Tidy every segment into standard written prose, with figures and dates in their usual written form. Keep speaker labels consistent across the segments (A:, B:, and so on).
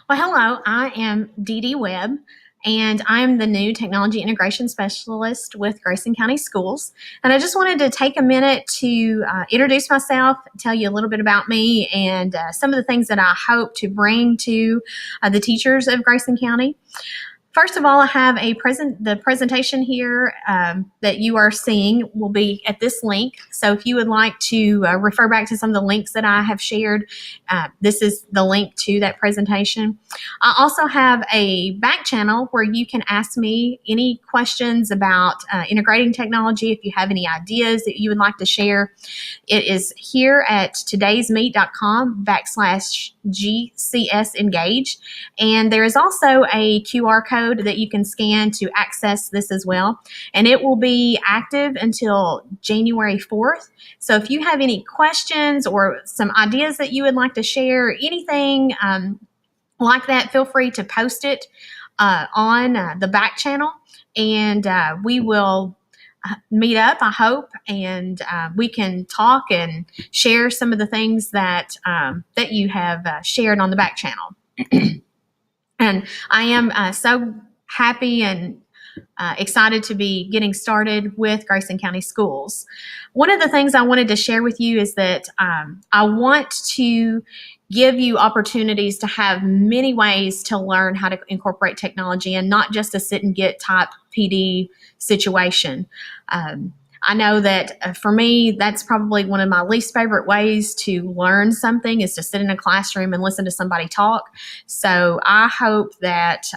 A: Well, hello, I am Dee Dee Webb, and I'm the new Technology Integration Specialist with Grayson County Schools. And I just wanted to take a minute to introduce myself, tell you a little bit about me, and some of the things that I hope to bring to the teachers of Grayson County. First of all, I have the presentation here that you are seeing will be at this link. So if you would like to refer back to some of the links that I have shared, this is the link to that presentation. I also have a back channel where you can ask me any questions about integrating technology. If you have any ideas that you would like to share, it is here at todaysmeet.com/GCS Engage. And there is also a QR code that you can scan to access this as well. And it will be active until January 4th. So if you have any questions or some ideas that you would like to share, anything like that, feel free to post it on the back channel, and we will meet up, I hope, and we can talk and share some of the things that that you have shared on the back channel. And I am so happy and excited to be getting started with Grayson County Schools. One of the things I wanted to share with you is that I want to give you opportunities to have many ways to learn how to incorporate technology and not just a sit and get type PD situation. I know that for me, that's probably one of my least favorite ways to learn something is to sit in a classroom and listen to somebody talk. So I hope that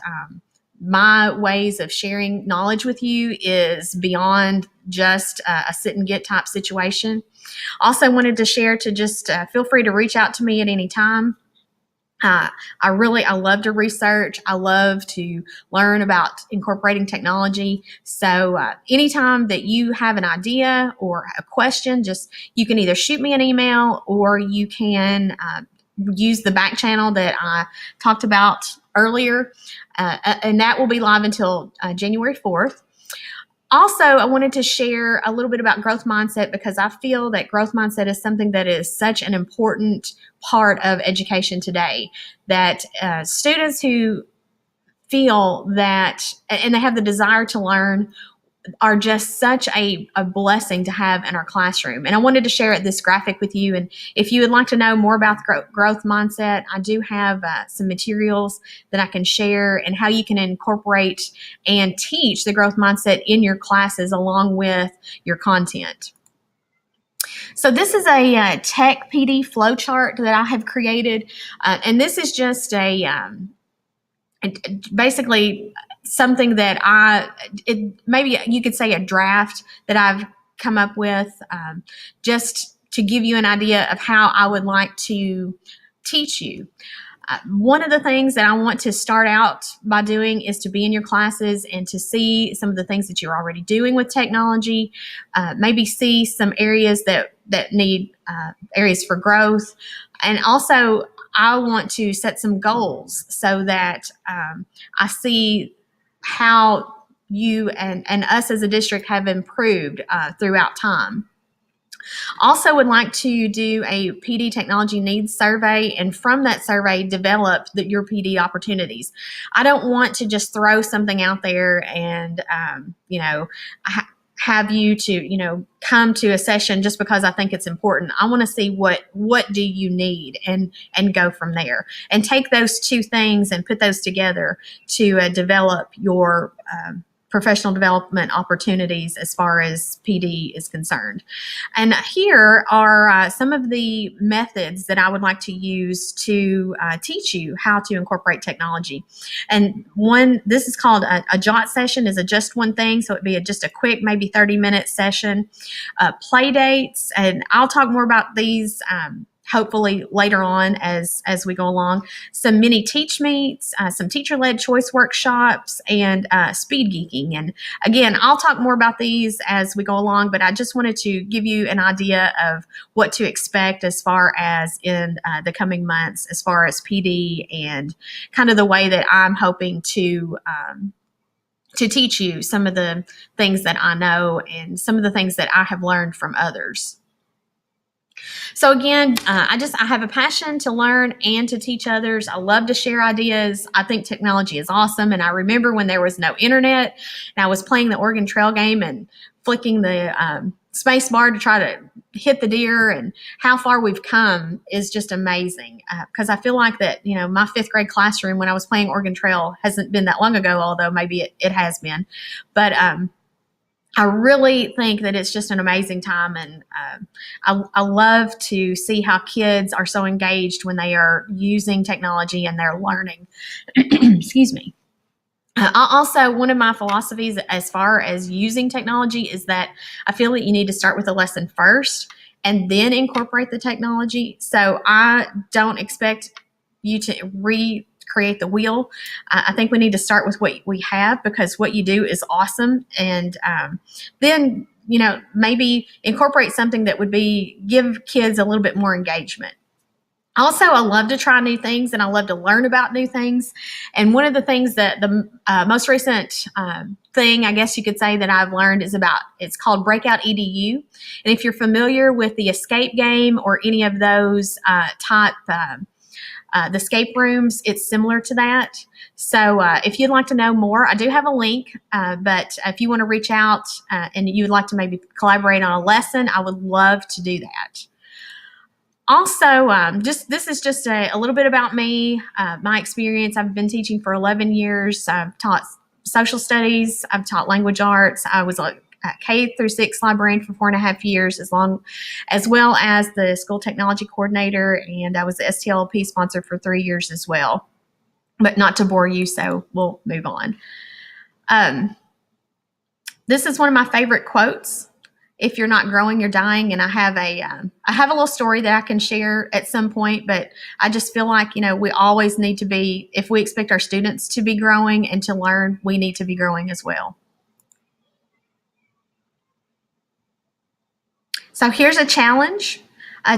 A: my ways of sharing knowledge with you is beyond just a sit and get type situation. Also wanted to share to just feel free to reach out to me at any time. I love to research. I love to learn about incorporating technology. So anytime that you have an idea or a question, you can either shoot me an email or you can use the back channel that I talked about earlier. And that will be live until January 4th. Also, I wanted to share a little bit about growth mindset because I feel that growth mindset is something that is such an important part of education today, that students who feel that, and they have the desire to learn, are just such a blessing to have in our classroom. And I wanted to share this graphic with you. And if you would like to know more about the growth mindset, I do have some materials that I can share and how you can incorporate and teach the growth mindset in your classes along with your content. So this is a tech PD flowchart that I have created. And this is just basically something that maybe you could say a draft that I've come up with just to give you an idea of how I would like to teach you. One of the things that I want to start out by doing is to be in your classes and to see some of the things that you're already doing with technology, maybe see some areas that need areas for growth, and also I want to set some goals so that I see how you and us as a district have improved throughout time. Also would like to do a PD technology needs survey, and from that survey develop your PD opportunities. I don't want to just throw something out there and have you to come to a session just because I think it's important. I want to see what do you need and go from there, and take those two things and put those together to develop your professional development opportunities as far as PD is concerned. And here are some of the methods that I would like to use to teach you how to incorporate technology. And this is called a JOT session, is a just one thing. So it'd be just a quick, maybe 30-minute session. Play dates, and I'll talk more about these hopefully later on as we go along. Some mini teach meets, some teacher-led choice workshops, and speed geeking. And again, I'll talk more about these as we go along, but I just wanted to give you an idea of what to expect as far as in the coming months, as far as PD and kind of the way that I'm hoping to teach you some of the things that I know and some of the things that I have learned from others. So again, I have a passion to learn and to teach others. I love to share ideas. I think technology is awesome. And I remember when there was no internet and I was playing the Oregon Trail game and flicking the space bar to try to hit the deer, and how far we've come is just amazing. Because I feel like that, my fifth grade classroom when I was playing Oregon Trail hasn't been that long ago, although maybe it has been. But I really think that it's just an amazing time, and I love to see how kids are so engaged when they are using technology and they're learning. Excuse me. Also, one of my philosophies as far as using technology is that I feel that you need to start with a lesson first and then incorporate the technology. So I don't expect you to recreate the wheel. I think we need to start with what we have, because what you do is awesome. And then, maybe incorporate something that would give kids a little bit more engagement. Also, I love to try new things and I love to learn about new things. And one of the things that the most recent thing, I guess you could say, that I've learned it's called Breakout EDU. And if you're familiar with the escape game or any of those the escape rooms, it's similar to that. So if you'd like to know more, I do have a link. But if you want to reach out and you would like to maybe collaborate on a lesson, I would love to do that. Also, this is just a little bit about me, my experience. I've been teaching for 11 years. I've taught social studies. I've taught language arts. I was a K through 6 librarian for 4.5 years, as well as the school technology coordinator, and I was the STLP sponsor for 3 years as well. But not to bore you, so we'll move on. This is one of my favorite quotes. If you're not growing, you're dying. And I have a little story that I can share at some point, but I just feel like, we always need to be, if we expect our students to be growing and to learn, we need to be growing as well. So here's a challenge.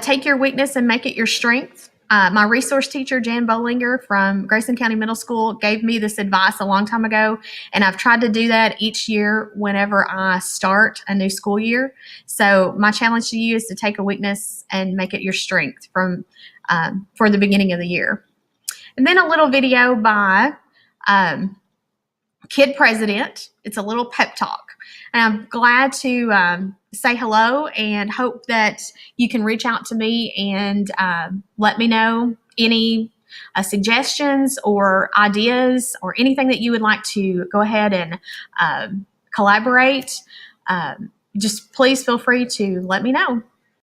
A: Take your weakness and make it your strength. My resource teacher, Jan Bollinger from Grayson County Middle School, gave me this advice a long time ago, and I've tried to do that each year whenever I start a new school year. So my challenge to you is to take a weakness and make it your strength for the beginning of the year. And then a little video by Kid President. It's a little pep talk. And I'm glad to say hello and hope that you can reach out to me and let me know any suggestions or ideas or anything that you would like to go ahead and collaborate. Just please feel free to let me know.